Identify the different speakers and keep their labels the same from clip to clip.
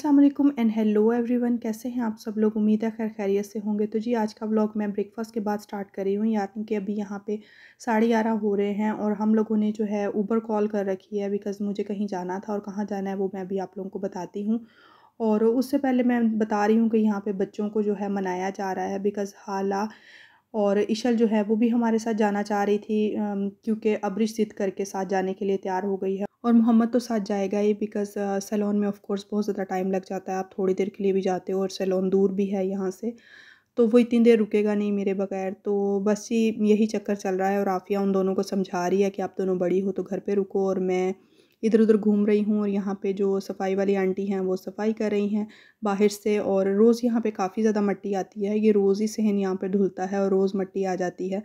Speaker 1: अस्सलाम वालेकुम and hello everyone. कैसे हैं आप सब लोग? उम्मीद है खैर खैरियत से होंगे। तो जी आज का व्लॉग मैं ब्रेकफास्ट के बाद स्टार्ट कर रही हूँ, यानी कि अभी यहाँ पे 11:30 हो रहे हैं और हम लोगों ने जो है ऊबर कॉल कर रखी है बिकॉज़ मुझे कहीं जाना था और कहाँ जाना है वो मैं अभी आप लोगों को बताती हूँ। और उससे पहले मैं बता रही हूँ कि यहाँ पे बच्चों को जो है मनाया जा रहा है बिकॉज़ हाला और इशल जो है वो भी हमारे साथ जाना चाह रही थी, क्योंकि अब्रिश ज़िद करके साथ जाने के लिए तैयार हो गई है और मोहम्मद तो साथ जाएगा ही बिकॉज़ सैलून में ऑफ़ कोर्स बहुत ज़्यादा टाइम लग जाता है। आप थोड़ी देर के लिए भी जाते हो और सैलून दूर भी है यहाँ से, तो वो इतनी देर रुकेगा नहीं मेरे बगैर। तो बस जी यही चक्कर चल रहा है और आफ़िया उन दोनों को समझा रही है कि आप दोनों बड़ी हो तो घर पे रुको, और मैं इधर-उधर घूम रही हूँ। और यहाँ पे जो सफाई वाली आंटी हैं वो सफाई कर रही हैं बाहर से, और रोज़ यहाँ पे काफ़ी ज़्यादा मिट्टी आती है। ये रोज़ ही सहन यहाँ पे धुलता है और रोज़ मिट्टी आ जाती है।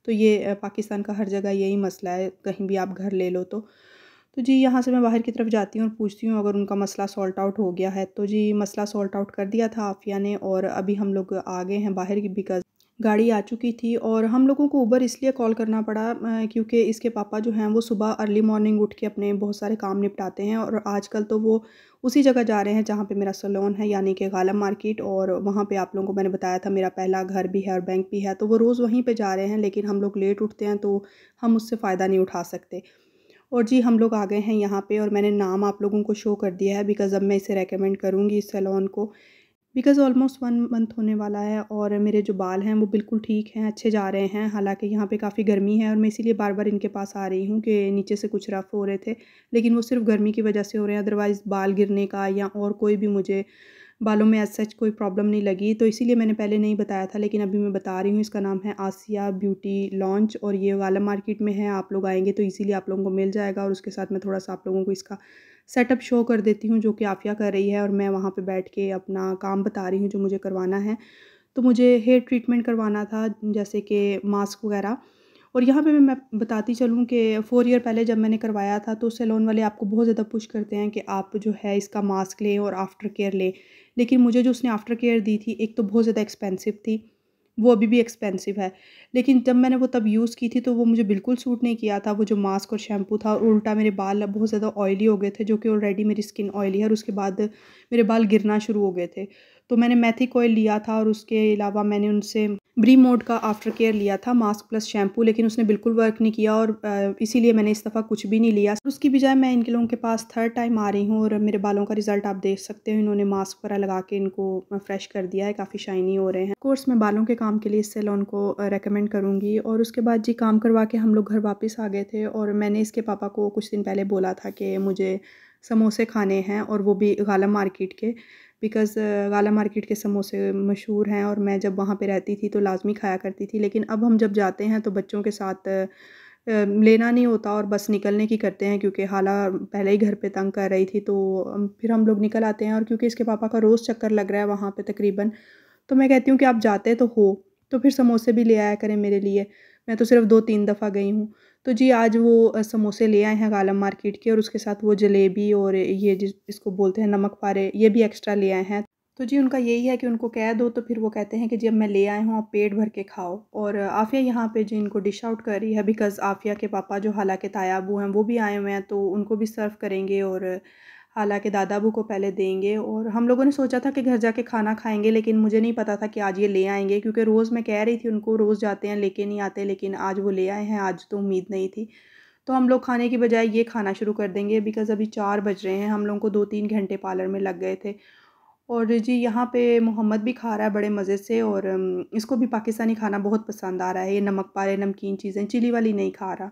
Speaker 1: तो ये पाकिस्तान का हर जगह यही मसला है, कहीं भी आप घर ले लो तो। तो जी यहाँ से मैं बाहर की तरफ जाती हूँ और पूछती हूँ अगर उनका मसला सॉल्ट आउट हो गया है। तो जी मसला सॉल्ट आउट कर दिया था आफ़िया ने, और अभी हम लोग आ गए हैं बाहर की बिकॉज़ गाड़ी आ चुकी थी। और हम लोगों को उबर इसलिए कॉल करना पड़ा क्योंकि इसके पापा जो हैं वो सुबह अर्ली मॉर्निंग उठ के अपने बहुत सारे काम निपटाते हैं, और आजकल तो वो उसी जगह जा रहे हैं जहाँ पे मेरा सैलून है, यानी कि गाला मार्केट। और वहाँ पे आप लोगों को मैंने बताया था मेरा पहला घर भी है और बैंक भी है, तो वो रोज़ वहीं पे जा रहे हैं। लेकिन हम लोग लेट उठते हैं तो हम उससे फ़ायदा नहीं उठा सकते। और जी हम लोग आ गए हैं यहाँ पे, और मैंने नाम आप लोगों को शो कर दिया है बिकॉज़ अब मैं इसे रेकमेंड करूँगी इस सैलून को, बिकॉज़ ऑलमोस्ट 1 मंथ होने वाला है और मेरे जो बाल हैं वो बिल्कुल ठीक हैं, अच्छे जा रहे हैं। हालाँकि यहाँ पे काफ़ी गर्मी है और मैं इसीलिए बार-बार इनके पास आ रही हूँ कि नीचे से कुछ रफ़ हो रहे थे, लेकिन वो सिर्फ़ गर्मी की वजह से हो रहे हैं, अदरवाइज़ बाल गिरने का या और कोई भी मुझे बालों में एज़ सच कोई प्रॉब्लम नहीं लगी। तो इसीलिए मैंने पहले नहीं बताया था, लेकिन अभी मैं बता रही हूँ। इसका नाम है आसिया ब्यूटी लॉन्च और ये वाला मार्केट में है। आप लोग आएँगे तो इज़िली आप लोगों को मिल जाएगा। और उसके साथ मैं थोड़ा-सा आप लोगों को इसका सेटअप शो कर देती हूँ जो कि आफ़िया कर रही है, और मैं वहाँ पे बैठ के अपना काम बता रही हूँ जो मुझे करवाना है। तो मुझे हेयर ट्रीटमेंट करवाना था, जैसे कि मास्क वगैरह। और यहाँ पे मैं बताती चलूँ कि 4 ईयर पहले जब मैंने करवाया था तो सैलून वाले आपको बहुत ज़्यादा पुश करते हैं कि आप जो है इसका मास्क लें और आफ्टर केयर लें। लेकिन मुझे जो उसने आफ्टर केयर दी थी, एक तो बहुत ज़्यादा एक्सपेंसिव थी, वो अभी भी एक्सपेंसिव है। लेकिन जब मैंने वो तब यूज़ की थी तो वो मुझे बिल्कुल सूट नहीं किया था, वो जो मास्क और शैम्पू था। और उल्टा मेरे बाल अब बहुत ज़्यादा ऑयली हो गए थे, जो कि ऑलरेडी मेरी स्किन ऑयली है, और उसके बाद मेरे बाल गिरना शुरू हो गए थे। तो मैंने मेथिक ऑयल लिया था और उसके अलावा मैंने उनसे ब्री मोड का आफ्टर केयर लिया था, मास्क प्लस शैम्पू, लेकिन उसने बिल्कुल वर्क नहीं किया, और इसीलिए मैंने इस दफ़ा कुछ भी नहीं लिया। उसकी बजाय मैं इनके लोगों के पास थर्ड टाइम आ रही हूँ और मेरे बालों का रिज़ल्ट आप देख सकते हो। इन्होंने मास्क वगैरह लगा के इनको फ्रेश कर दिया है, काफ़ी शाइनी हो रहे हैं। कोर्स मैं बालों के काम के लिए इस सैलून को रेकमेंड करूँगी। और उसके बाद जी काम करवा के हम लोग घर वापस आ गए थे, और मैंने इसके पापा को कुछ दिन पहले बोला था कि मुझे समोसे खाने हैं, और वो भी गाला मार्केट के, बिकॉज़ गाला मार्केट के समोसे मशहूर हैं और मैं जब वहाँ पे रहती थी तो लाज़मी खाया करती थी। लेकिन अब हम जब जाते हैं तो बच्चों के साथ लेना नहीं होता और बस निकलने की करते हैं, क्योंकि हाला पहले ही घर पे तंग कर रही थी। तो फिर हम लोग निकल आते हैं, और क्योंकि इसके पापा का रोज़ चक्कर लग रहा है वहाँ पे तकरीबन, तो मैं कहती हूँ कि आप जाते तो हो, तो फिर समोसे भी ले आया करें मेरे लिए। मैं तो सिर्फ़ 2-3 दफ़ा गई हूँ। तो जी आज वो समोसे ले आए हैं गालम मार्केट के, और उसके साथ वो जलेबी और ये इसको बोलते हैं नमक पारे, ये भी एक्स्ट्रा ले आए हैं। तो जी उनका यही है कि उनको कह दो तो फिर वो कहते हैं कि जी अब मैं ले आए हूँ, आप पेट भर के खाओ। और आफ़िया यहाँ पे जी इनको डिश आउट कर रही है बिकॉज़ आफ़िया के पापा जो हालाँकि ताया अबू हैं वो भी आए हुए हैं, तो उनको भी सर्व करेंगे और हालाँकि दादा अबू को पहले देंगे। और हम लोगों ने सोचा था कि घर जाके खाना खाएँगे, लेकिन मुझे नहीं पता था कि आज ये ले आएँगे, क्योंकि रोज़ मैं कह रही थी उनको रोज़ जाते हैं लेके नहीं आते, लेकिन आज वो ले आए हैं, आज तो उम्मीद नहीं थी। तो हम लोग खाने की बजाय ये खाना शुरू कर देंगे बिकॉज़ अभी 4 बज रहे हैं, हम लोगों को 2-3 घंटे पार्लर में लग गए थे। और जी यहाँ पे मोहम्मद भी खा रहा है बड़े मज़े से, और इसको भी पाकिस्तानी खाना बहुत पसंद आ रहा है, ये नमक पारे नमकीन चीज़ें, चिली वाली नहीं खा रहा।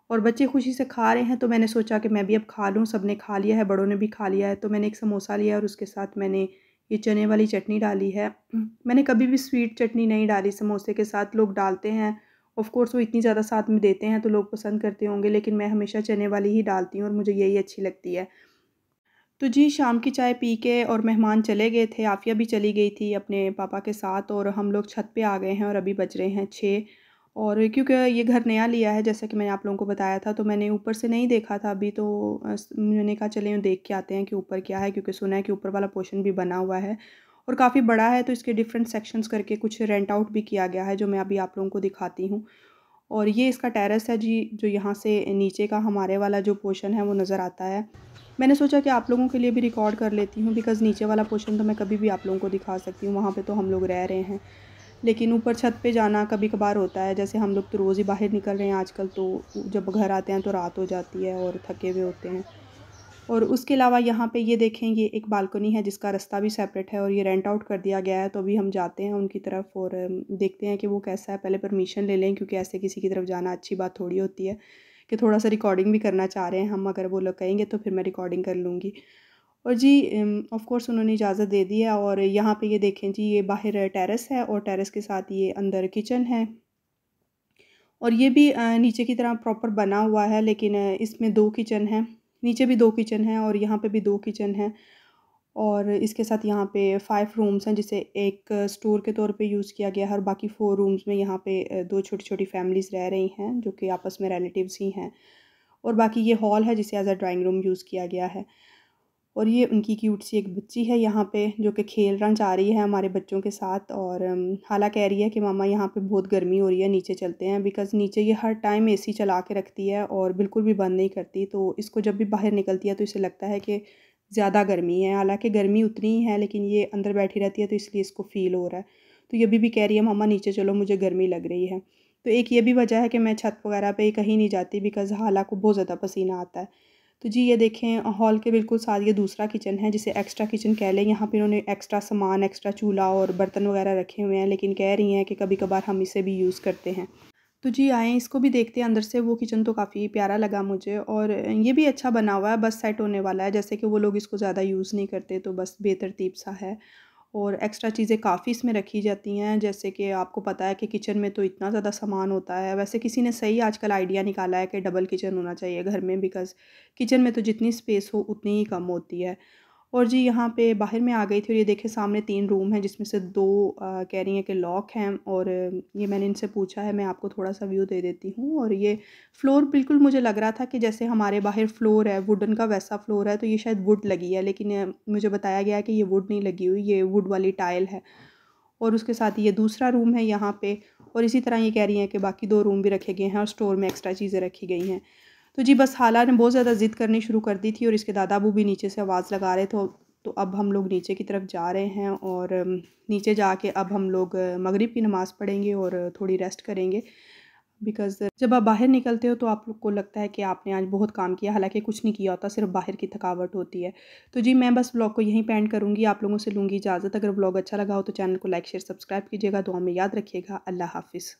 Speaker 1: और बच्चे खुशी से खा रहे हैं, तो मैंने सोचा कि मैं भी अब खा लूँ। सबने खा लिया है, बड़ों ने भी खा लिया है, तो मैंने एक समोसा लिया और उसके साथ मैंने ये चने वाली चटनी डाली है। मैंने कभी भी स्वीट चटनी नहीं डाली समोसे के साथ, लोग डालते हैं, ऑफ़ कोर्स वो इतनी ज़्यादा साथ में देते हैं तो लोग पसंद करते होंगे, लेकिन मैं हमेशा चने वाली ही डालती हूँ और मुझे यही अच्छी लगती है। तो जी शाम की चाय पी के और मेहमान चले गए थे, आफ़िया भी चली गई थी अपने पापा के साथ, और हम लोग छत पे आ गए हैं और अभी बज रहे हैं 6। और क्योंकि ये घर नया लिया है, जैसा कि मैंने आप लोगों को बताया था, तो मैंने ऊपर से नहीं देखा था अभी, तो मैंने कहा चलें देख के आते हैं कि ऊपर क्या है, क्योंकि सुना है कि ऊपर वाला पोर्शन भी बना हुआ है और काफ़ी बड़ा है, तो इसके डिफरेंट सेक्शंस करके कुछ रेंट आउट भी किया गया है, जो मैं अभी आप लोगों को दिखाती हूँ। और ये इसका टेरेस है जी, जो यहाँ से नीचे का हमारे वाला जो पोर्शन है वो नज़र आता है। मैंने सोचा कि आप लोगों के लिए भी रिकॉर्ड कर लेती हूँ, बिकॉज़ नीचे वाला पोर्शन तो मैं कभी भी आप लोगों को दिखा सकती हूँ, वहाँ पे तो हम लोग रह रहे हैं। लेकिन ऊपर छत पे जाना कभी-कभार होता है, जैसे हम लोग तो रोज़ ही बाहर निकल रहे हैं आजकल, तो जब घर आते हैं तो रात हो जाती है और थके हुए होते हैं। और उसके अलावा यहाँ पे ये देखें, ये एक बालकनी है जिसका रास्ता भी सेपरेट है और ये रेंट आउट कर दिया गया है। तो अभी हम जाते हैं उनकी तरफ और देखते हैं कि वो कैसा है। पहले परमिशन ले लें, क्योंकि ऐसे किसी की तरफ जाना अच्छी बात थोड़ी होती है कि थोड़ा-सा रिकॉर्डिंग भी करना चाह रहे हैं हम। अगर वो लोग कहेंगे तो फिर मैं रिकॉर्डिंग कर लूँगी। और जी ऑफ़ कोर्स उन्होंने इजाज़त दे दी है। और यहाँ पे ये देखें जी, ये बाहर टेरेस है और टेरेस के साथ ये अंदर किचन है। और ये भी नीचे की तरह प्रॉपर बना हुआ है, लेकिन इसमें 2 किचन हैं। नीचे भी 2 किचन हैं और यहाँ पे भी 2 किचन हैं। और इसके साथ यहाँ पे 5 रूम्स हैं, जिसे एक स्टोर के तौर पे यूज़ किया गया है और बाकी 4 रूम्स में यहाँ पे 2 छोटी-छोटी फैमिलीज़ रह रही हैं, जो कि आपस में रिलेटिव्स ही हैं। और बाकी ये हॉल है जिसे as a drawing room use किया गया है। और ये उनकी क्यूट सी एक बच्ची है यहाँ पे, जो कि खेलना चाह रही है हमारे बच्चों के साथ। और हाला कह रही है कि मामा यहाँ पे बहुत गर्मी हो रही है, नीचे चलते हैं। बिकॉज़ नीचे ये हर टाइम एसी चला के रखती है और बिल्कुल भी बंद नहीं करती, तो इसको जब भी बाहर निकलती है तो इसे लगता है कि ज़्यादा गर्मी है। हालाँकि गर्मी उतनी ही है, लेकिन ये अंदर बैठी रहती है तो इसलिए इसको फ़ील हो रहा है। तो ये अभी भी कह रही है, मम्मा नीचे चलो, मुझे गर्मी लग रही है। तो एक ये भी वजह है कि मैं छत वगैरह पे कहीं नहीं जाती, बिकॉज़ हाला को बहुत ज़्यादा पसीना आता है। तो जी ये देखें, हॉल के बिल्कुल साथ ये दूसरा किचन है, जिसे एक्स्ट्रा किचन कह लें। यहाँ पे इन्होंने एक्स्ट्रा सामान, एक्स्ट्रा चूल्हा और बर्तन वगैरह रखे हुए हैं, लेकिन कह रही हैं कि कभी-कभार हम इसे भी यूज़ करते हैं। तो जी आएँ, इसको भी देखते हैं अंदर से। वो किचन तो काफ़ी प्यारा लगा मुझे और ये भी अच्छा बना हुआ है, बस सेट होने वाला है। जैसे कि वो लोग इसको ज़्यादा यूज़ नहीं करते, तो बस बेतरतीब सा है। और एक्स्ट्रा चीज़ें काफ़ी इसमें रखी जाती हैं, जैसे कि आपको पता है कि किचन में तो इतना ज़्यादा सामान होता है। वैसे किसी ने सही आजकल आइडिया निकाला है कि डबल किचन होना चाहिए घर में, बिकॉज़ किचन में तो जितनी स्पेस हो उतनी ही कम होती है। और जी यहाँ पे बाहर मैं आ गई थी और ये देखें, सामने 3 रूम हैं, जिसमें से 2 कह रही हैं कि लॉक हैं। और ये मैंने इनसे पूछा है, मैं आपको थोड़ा-सा व्यू दे देती हूँ। और ये फ्लोर बिल्कुल मुझे लग रहा था कि जैसे हमारे बाहर फ्लोर है वुडन का, वैसा फ्लोर है, तो ये शायद वुड लगी है, लेकिन मुझे बताया गया है कि ये वुड नहीं लगी हुई, ये वुड वाली टाइल है। और उसके साथ ये दूसरा रूम है यहाँ पे। और इसी तरह ये कह रही हैं कि बाकी 2 रूम भी रखे गए हैं और स्टोर में एक्स्ट्रा चीज़ें रखी गई हैं। तो जी बस हाला ने बहुत ज़्यादा ज़िद करनी शुरू कर दी थी और इसके दादा-अबू भी नीचे से आवाज़ लगा रहे थे। तो अब हम लोग नीचे की तरफ जा रहे हैं और नीचे जाके अब हम लोग मगरिब की नमाज़ पढ़ेंगे और थोड़ी रेस्ट करेंगे। बिकॉज़ जब आप बाहर निकलते हो तो आप लोग को लगता है कि आपने आज बहुत काम किया, हालाँकि कुछ नहीं किया होता, सिर्फ़ बाहर की थकावट होती है। तो जी मैं बस व्लॉग को यहीं पे एंड करूँगी, आप लोगों से लूँगी इजाज़त। अगर व्लॉग अच्छा लगा हो तो चैनल को लाइक, शेयर, सब्सक्राइब कीजिएगा। दुआ में याद रखिएगा। अल्लाह हाफ़िज़।